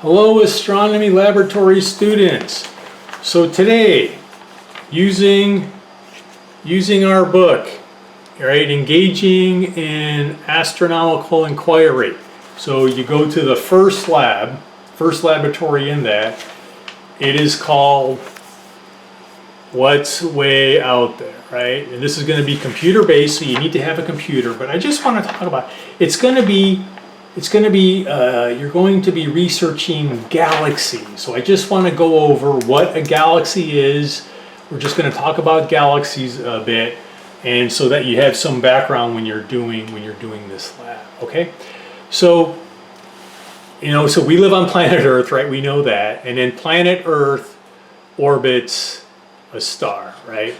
Hello astronomy laboratory students. So today, using our book, right, engaging in astronomical inquiry. So you go to the first laboratory in that. It is called What's Way Out There, right? And this is going to be computer based, so you need to have a computer. But I just want to talk about you're going to be researching galaxies. So I just want to go over what a galaxy is. We're just going to talk about galaxies a bit, and so that you have some background when you're doing this lab. Okay, so so we live on planet Earth, right? We know that, and then planet Earth orbits a star, right?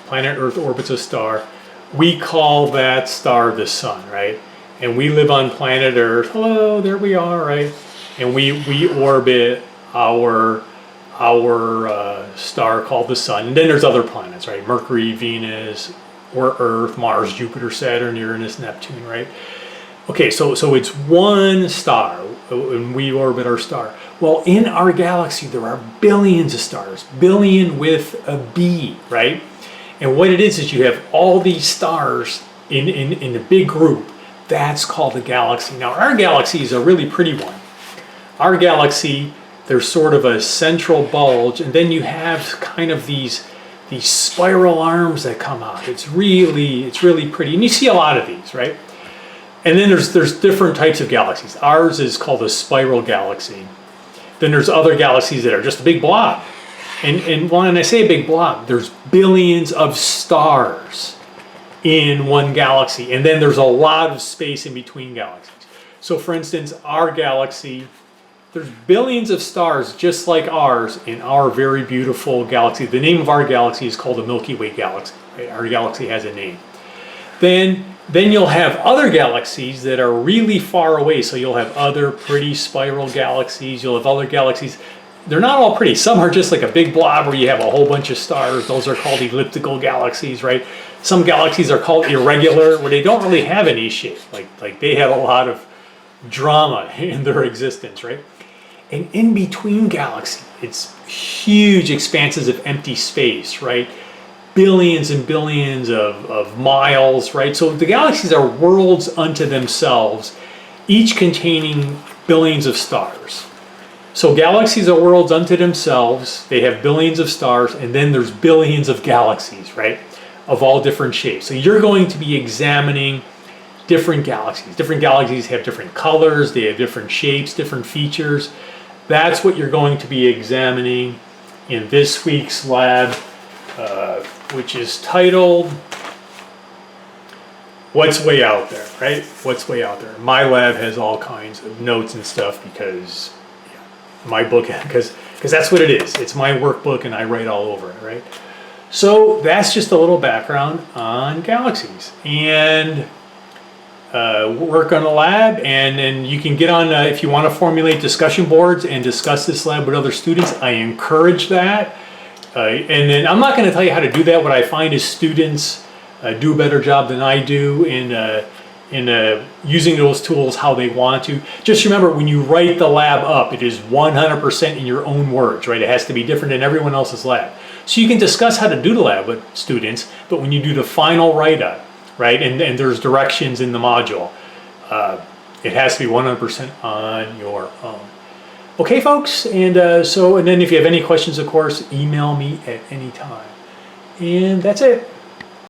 Planet Earth orbits a star. We call that star the sun, right? And we live on planet Earth. Hello, there we are, right? And we orbit our star called the sun. And then there's other planets, right? Mercury, Venus, or Earth, Mars, Jupiter, Saturn, Uranus, Neptune, right? Okay, so it's one star, and we orbit our star. Well, in our galaxy, there are billions of stars, billion with a B, right? And what it is you have all these stars in a big group. That's called a galaxy. Now, our galaxy is a really pretty one. Our galaxy, there's sort of a central bulge, and then you have kind of these spiral arms that come out. It's really pretty, and you see a lot of these, right? And then there's different types of galaxies. Ours is called a spiral galaxy. Then there's other galaxies that are just a big blob. And when I say a big blob, there's billions of stars in one galaxy, and then there's a lot of space in between galaxies. So for instance, our galaxy, there's billions of stars just like ours in our very beautiful galaxy. The name of our galaxy is called the Milky Way galaxy, right? Our galaxy has a name. Then you'll have other galaxies that are really far away. So you'll have other pretty spiral galaxies. You'll have other galaxies. They're not all pretty. Some are just like a big blob where you have a whole bunch of stars. Those are called elliptical galaxies, right? Some galaxies are called irregular, where they don't really have any shape. Like they have a lot of drama in their existence, right? And in between galaxies, it's huge expanses of empty space, right? Billions and billions of miles, right? So the galaxies are worlds unto themselves, each containing billions of stars. So galaxies are worlds unto themselves. They have billions of stars, and then there's billions of galaxies, right? Of all different shapes. So you're going to be examining different galaxies. Different galaxies have different colors, they have different shapes, different features. That's what you're going to be examining in this week's lab, which is titled What's Way Out There, right? What's Way Out There. My lab has all kinds of notes and stuff because my book, because that's what it is. It's my workbook and I write all over it, right? So that's just a little background on galaxies and work on the lab, and then you can get on if you want to formulate discussion boards and discuss this lab with other students. I encourage that. And then I'm not going to tell you how to do that. What I find is students do a better job than I do in using those tools how they want to. Just remember, when you write the lab up, it is 100% in your own words, right? It has to be different than everyone else's lab. So you can discuss how to do the lab with students, but when you do the final write-up, right, and there's directions in the module, it has to be 100% on your own. Okay, folks, and then if you have any questions, of course, email me at any time. And that's it.